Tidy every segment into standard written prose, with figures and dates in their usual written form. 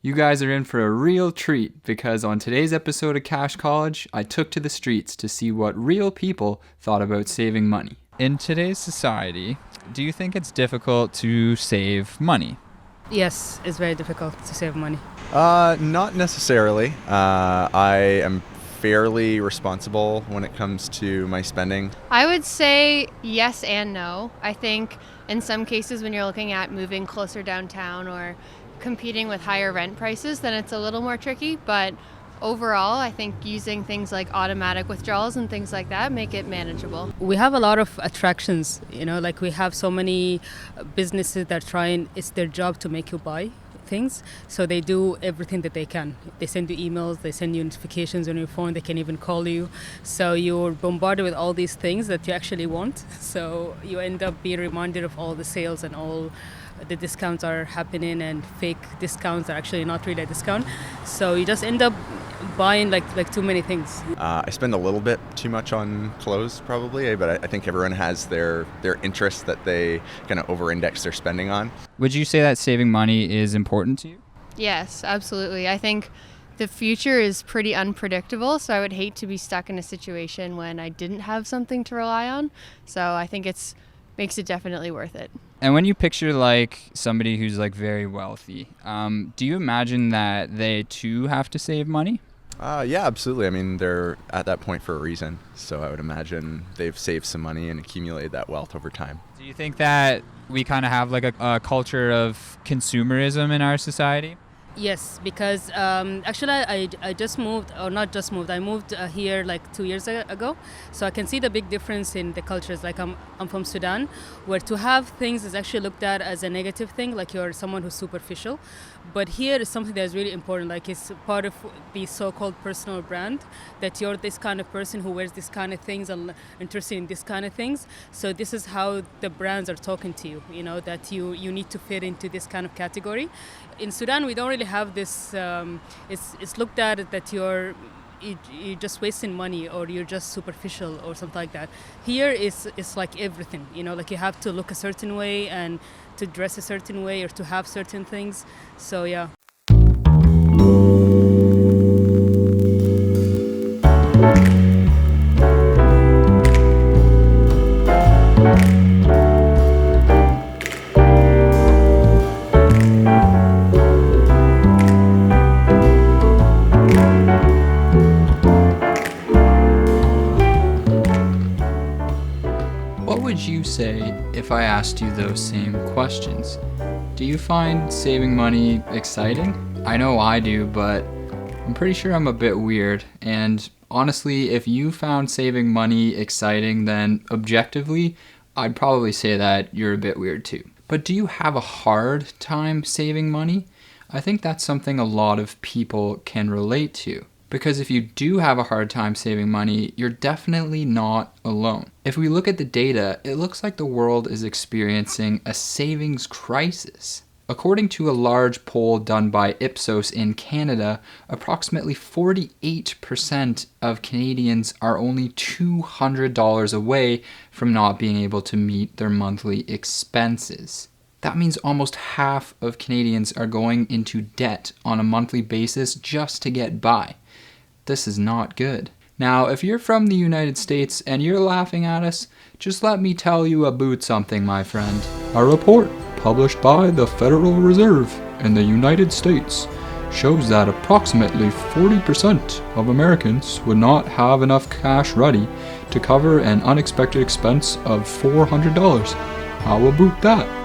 You guys are in for a real treat because on today's episode of Cash College, I took to the streets to see what real people thought about saving money. In today's society, do you think it's difficult to save money? Yes, it's very difficult to save money. Not necessarily. I am fairly responsible when it comes to my spending. I would say yes and no. I think in some cases when you're looking at moving closer downtown or competing with higher rent prices, then it's a little more tricky. But overall, I think using things like automatic withdrawals and things like that make it manageable. We have a lot of attractions, like we have so many businesses that it's their job to make you buy things. So they do everything that they can. They send you emails, they send you notifications on your phone, they can even call you. So you're bombarded with all these things that you actually want. So you end up being reminded of all the sales and all the discounts are happening, and fake discounts are actually not really a discount. So you just end up buying like too many things. I spend a little bit too much on clothes probably, but I think everyone has their interests that they kind of over-index their spending on. Would you say that saving money is important to you? Yes, absolutely. I think the future is pretty unpredictable, so I would hate to be stuck in a situation when I didn't have something to rely on. So I think makes it definitely worth it. And when you picture like somebody who's like very wealthy, do you imagine that they too have to save money? Yeah, absolutely. I mean, they're at that point for a reason. So I would imagine they've saved some money and accumulated that wealth over time. Do you think that we kind of have like a culture of consumerism in our society? Yes, because actually I just moved, or not just moved, I moved here like 2 years ago. So I can see the big difference in the cultures. Like I'm from Sudan, where to have things is actually looked at as a negative thing, like you're someone who's superficial. But here is something that's really important, like it's part of the so-called personal brand, that you're this kind of person who wears this kind of things and interested in this kind of things. So this is how the brands are talking to you, that you need to fit into this kind of category. In Sudan, we don't really have this, it's looked at that you're just wasting money or you're just superficial or something like that. Here it's like everything, like you have to look a certain way and to dress a certain way or to have certain things. So yeah. What would you say if I asked you those same questions? Do you find saving money exciting? I know I do, but I'm pretty sure I'm a bit weird. And honestly, if you found saving money exciting, then objectively, I'd probably say that you're a bit weird too. But do you have a hard time saving money? I think that's something a lot of people can relate to. Because if you do have a hard time saving money, you're definitely not alone. If we look at the data, it looks like the world is experiencing a savings crisis. According to a large poll done by Ipsos in Canada, approximately 48% of Canadians are only $200 away from not being able to meet their monthly expenses. That means almost half of Canadians are going into debt on a monthly basis just to get by. This is not good. Now, if you're from the United States and you're laughing at us, just let me tell you about something, my friend. A report published by the Federal Reserve in the United States shows that approximately 40% of Americans would not have enough cash ready to cover an unexpected expense of $400. How about that?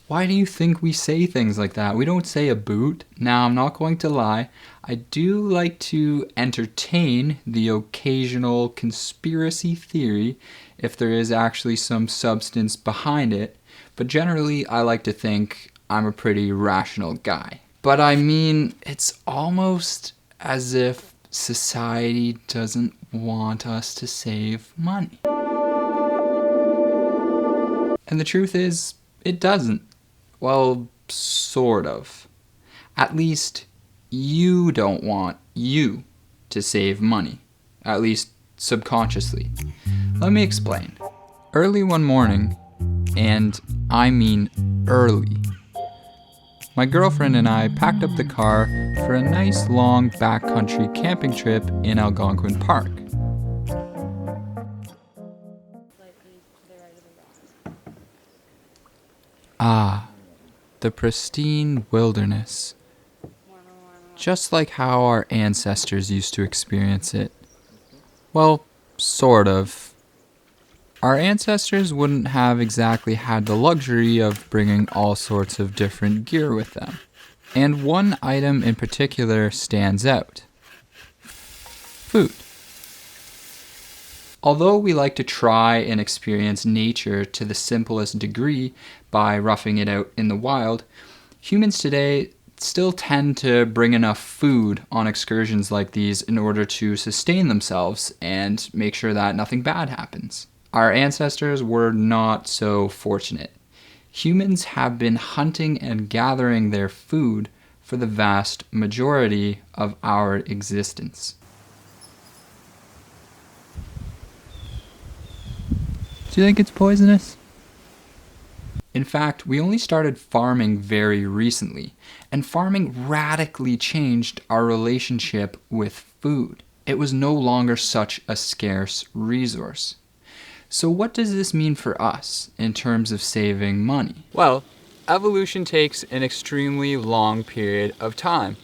Why do you think we say things like that? We don't say a boot. Now, I'm not going to lie. I do like to entertain the occasional conspiracy theory if there is actually some substance behind it. But generally, I like to think I'm a pretty rational guy. But I mean, it's almost as if society doesn't want us to save money. And the truth is, it doesn't. Well, sort of. At least you don't want you to save money. At least subconsciously. Let me explain. Early one morning, and I mean early, my girlfriend and I packed up the car for a nice long backcountry camping trip in Algonquin Park. Ah, the pristine wilderness. Just like how our ancestors used to experience it. Well, sort of. Our ancestors wouldn't have exactly had the luxury of bringing all sorts of different gear with them. And one item in particular stands out. Food. Although we like to try and experience nature to the simplest degree by roughing it out in the wild, humans today still tend to bring enough food on excursions like these in order to sustain themselves and make sure that nothing bad happens. Our ancestors were not so fortunate. Humans have been hunting and gathering their food for the vast majority of our existence. Do you think it's poisonous? In fact, we only started farming very recently, and farming radically changed our relationship with food. It was no longer such a scarce resource. So what does this mean for us in terms of saving money? Well, evolution takes an extremely long period of time.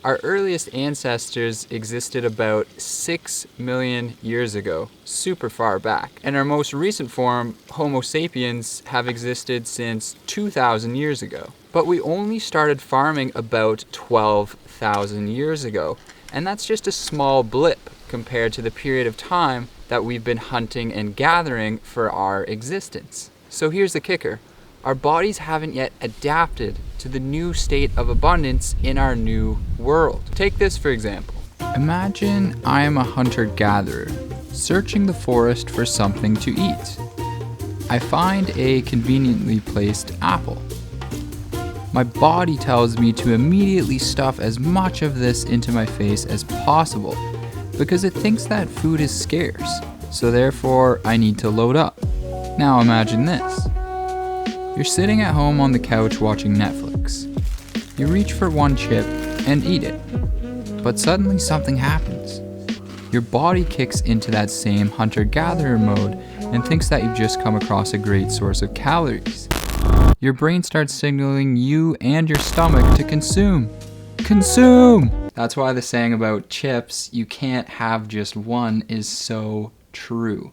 Our earliest ancestors existed about 6 million years ago, super far back. And our most recent form, Homo sapiens, have existed since 2,000 years ago. But we only started farming about 12,000 years ago. And that's just a small blip compared to the period of time that we've been hunting and gathering for our existence. So here's the kicker. Our bodies haven't yet adapted to the new state of abundance in our new world. Take this for example. Imagine I am a hunter-gatherer, searching the forest for something to eat. I find a conveniently placed apple. My body tells me to immediately stuff as much of this into my face as possible because it thinks that food is scarce, so therefore I need to load up. Now imagine this. You're sitting at home on the couch watching Netflix. You reach for one chip and eat it. But suddenly something happens. Your body kicks into that same hunter-gatherer mode and thinks that you've just come across a great source of calories. Your brain starts signaling you and your stomach to consume. Consume! That's why the saying about chips, you can't have just one, is so true.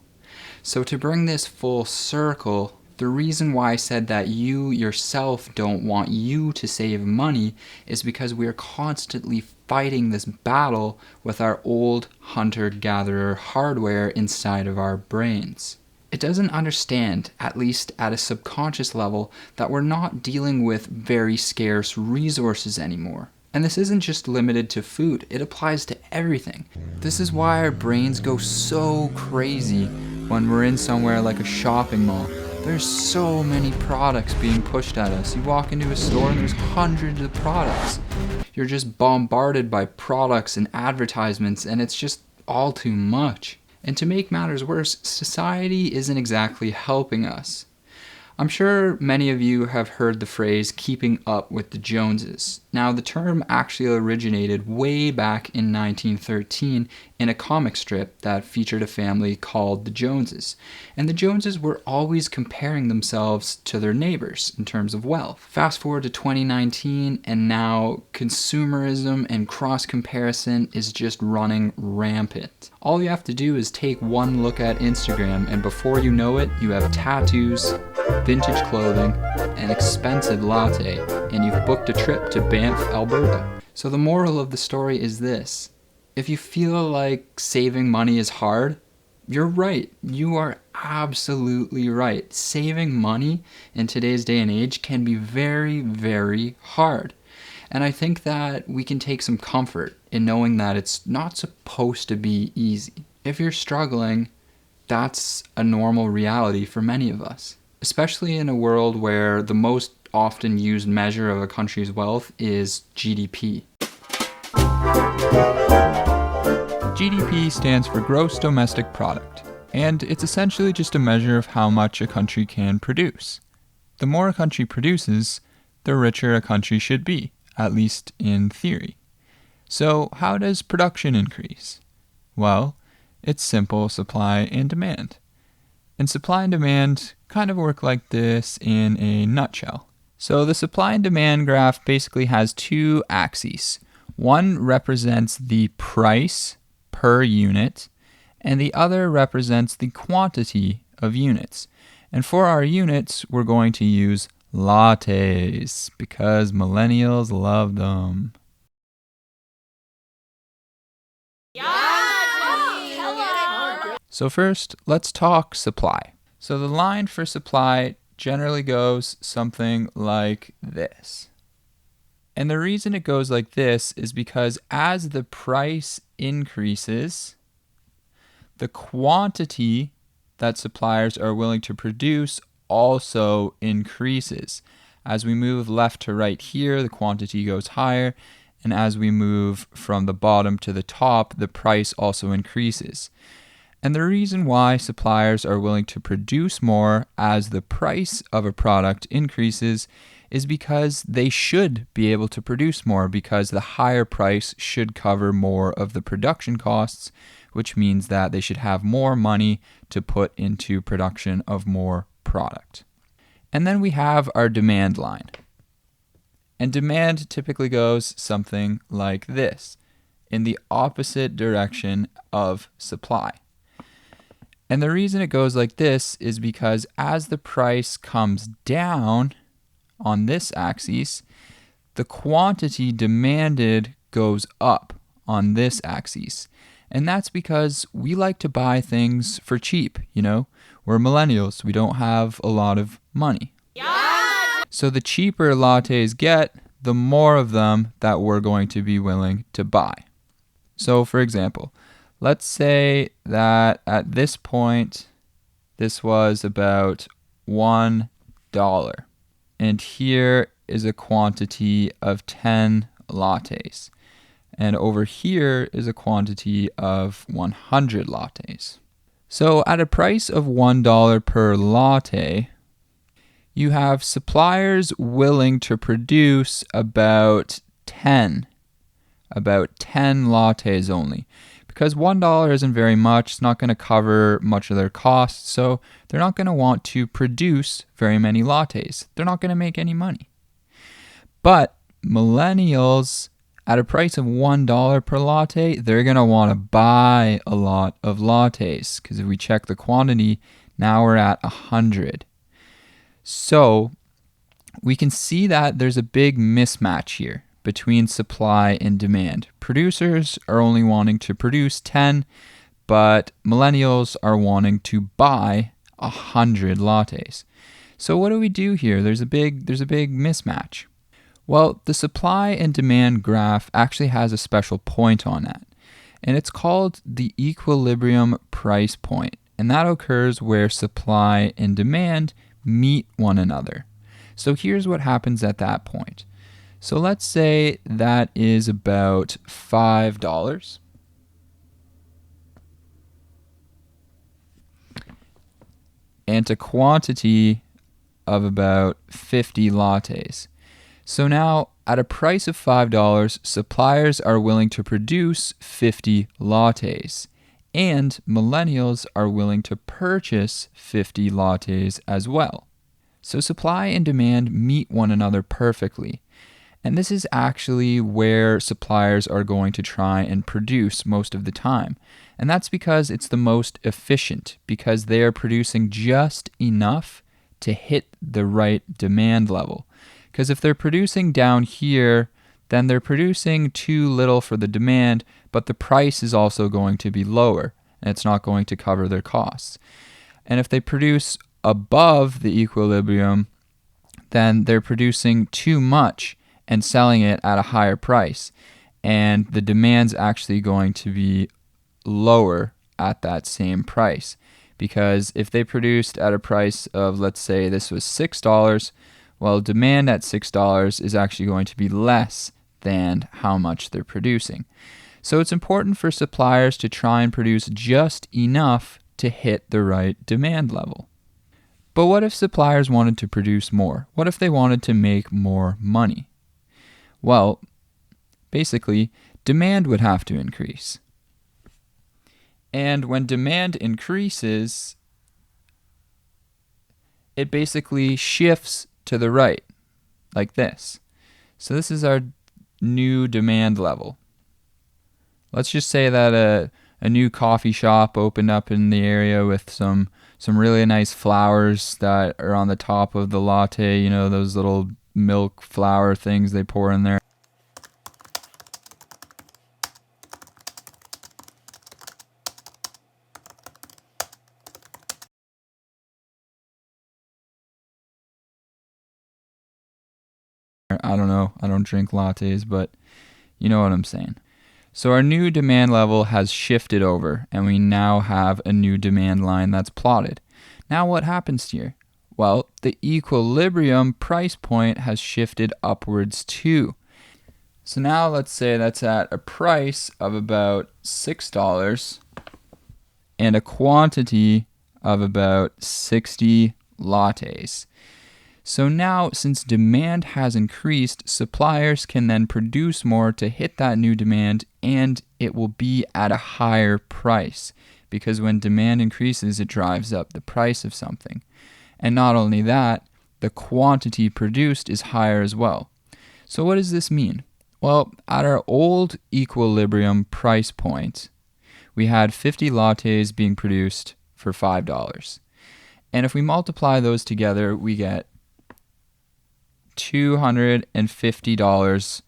So to bring this full circle, the reason why I said that you yourself don't want you to save money is because we are constantly fighting this battle with our old hunter-gatherer hardware inside of our brains. It doesn't understand, at least at a subconscious level, that we're not dealing with very scarce resources anymore. And this isn't just limited to food, it applies to everything. This is why our brains go so crazy when we're in somewhere like a shopping mall. There's so many products being pushed at us. You walk into a store and there's hundreds of products. You're just bombarded by products and advertisements, and it's just all too much. And to make matters worse, society isn't exactly helping us. I'm sure many of you have heard the phrase keeping up with the Joneses. Now, the term actually originated way back in 1913 in a comic strip that featured a family called the Joneses. And the Joneses were always comparing themselves to their neighbors in terms of wealth. Fast forward to 2019, and now consumerism and cross-comparison is just running rampant. All you have to do is take one look at Instagram, and before you know it, you have tattoos, vintage clothing, an expensive latte, and you've booked a trip to Banff, Alberta. So the moral of the story is this. If you feel like saving money is hard, you're right. You are absolutely right. Saving money in today's day and age can be very, very hard. And I think that we can take some comfort in knowing that it's not supposed to be easy. If you're struggling, that's a normal reality for many of us. Especially in a world where the most often used measure of a country's wealth is GDP. GDP stands for Gross Domestic Product. And it's essentially just a measure of how much a country can produce. The more a country produces, the richer a country should be, at least in theory. So how does production increase? Well, it's simple supply and demand. And supply and demand kind of work like this in a nutshell. So the supply and demand graph basically has two axes. One represents the price per unit, and the other represents the quantity of units. And for our units, we're going to use lattes because millennials love them. So first, let's talk supply. So the line for supply generally goes something like this. And the reason it goes like this is because as the price increases, the quantity that suppliers are willing to produce also increases. As we move left to right here, the quantity goes higher, and as we move from the bottom to the top, the price also increases. And the reason why suppliers are willing to produce more as the price of a product increases is because they should be able to produce more, because the higher price should cover more of the production costs, which means that they should have more money to put into production of more product. And then we have our demand line. And demand typically goes something like this, in the opposite direction of supply. And the reason it goes like this is because as the price comes down on this axis, the quantity demanded goes up on this axis. And that's because we like to buy things for cheap, We're millennials, we don't have a lot of money. So the cheaper lattes get, the more of them that we're going to be willing to buy. So for example, let's say that at this point, this was about $1. And here is a quantity of 10 lattes. And over here is a quantity of 100 lattes. So at a price of $1 per latte, you have suppliers willing to produce about 10 lattes only. Because $1 isn't very much, it's not going to cover much of their costs, so they're not going to want to produce very many lattes. They're not going to make any money. But millennials, at a price of $1 per latte, they're going to want to buy a lot of lattes, because if we check the quantity, now we're at 100. So we can see that there's a big mismatch here between supply and demand. Producers are only wanting to produce 10, but millennials are wanting to buy 100 lattes. So what do we do here? There's a big mismatch. Well, the supply and demand graph actually has a special point on that, and it's called the equilibrium price point, and that occurs where supply and demand meet one another. So here's what happens at that point. So let's say that is about $5. And a quantity of about 50 lattes. So now at a price of $5, suppliers are willing to produce 50 lattes. And millennials are willing to purchase 50 lattes as well. So supply and demand meet one another perfectly. And this is actually where suppliers are going to try and produce most of the time. And that's because it's the most efficient, because they are producing just enough to hit the right demand level. Because if they're producing down here, then they're producing too little for the demand, but the price is also going to be lower, and it's not going to cover their costs. And if they produce above the equilibrium, then they're producing too much and selling it at a higher price, and the demand's actually going to be lower at that same price. Because if they produced at a price of, let's say this was $6, well, demand at $6 is actually going to be less than how much they're producing. So it's important for suppliers to try and produce just enough to hit the right demand level. But what if suppliers wanted to produce more? What if they wanted to make more money? Well, basically, demand would have to increase. And when demand increases, it basically shifts to the right, like this. So this is our new demand level. Let's just say that a new coffee shop opened up in the area with some really nice flowers that are on the top of the latte, you know, those little milk flower things they pour in there. I don't know, I don't drink lattes, but you know what I'm saying. So our new demand level has shifted over, and we now have a new demand line that's plotted. Now what happens here? Well, the equilibrium price point has shifted upwards too. So now let's say that's at a price of about $6 and a quantity of about 60 lattes. So now, since demand has increased, suppliers can then produce more to hit that new demand, and it will be at a higher price. Because when demand increases, it drives up the price of something. And not only that, the quantity produced is higher as well. So what does this mean? Well, at our old equilibrium price point, we had 50 lattes being produced for $5. And if we multiply those together, we get $250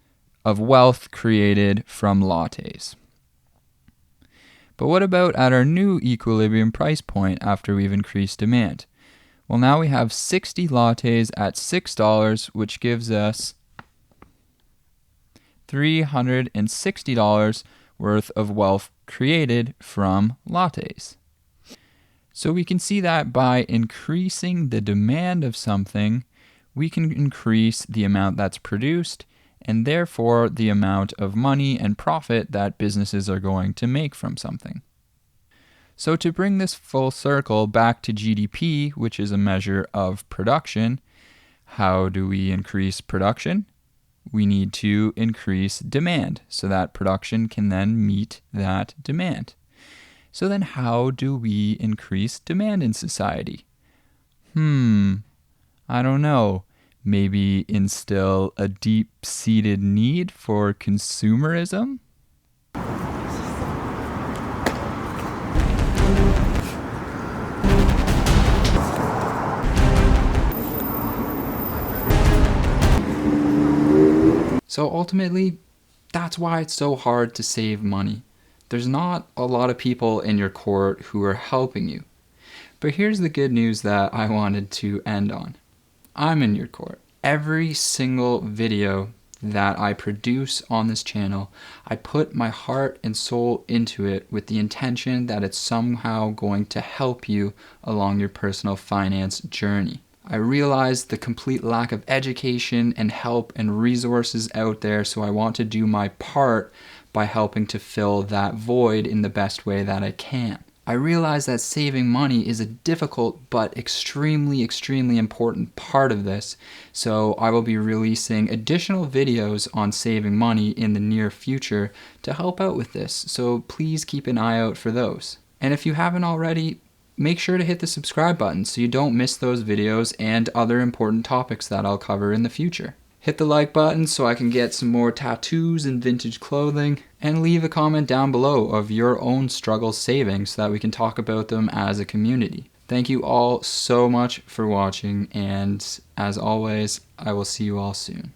of wealth created from lattes. But what about at our new equilibrium price point after we've increased demand? Well, now we have 60 lattes at $6, which gives us $360 worth of wealth created from lattes. So we can see that by increasing the demand of something, we can increase the amount that's produced and therefore the amount of money and profit that businesses are going to make from something. So to bring this full circle back to GDP, which is a measure of production, how do we increase production? We need to increase demand so that production can then meet that demand. So then how do we increase demand in society? I don't know, maybe instill a deep-seated need for consumerism? So ultimately, that's why it's so hard to save money. There's not a lot of people in your court who are helping you. But here's the good news that I wanted to end on. I'm in your court. Every single video that I produce on this channel, I put my heart and soul into it with the intention that it's somehow going to help you along your personal finance journey. I realize the complete lack of education and help and resources out there, so I want to do my part by helping to fill that void in the best way that I can. I realize that saving money is a difficult but extremely, extremely important part of this, so I will be releasing additional videos on saving money in the near future to help out with this, so please keep an eye out for those. And if you haven't already, make sure to hit the subscribe button so you don't miss those videos and other important topics that I'll cover in the future. Hit the like button so I can get some more tattoos and vintage clothing, and leave a comment down below of your own struggles saving so that we can talk about them as a community. Thank you all so much for watching, and as always, I will see you all soon.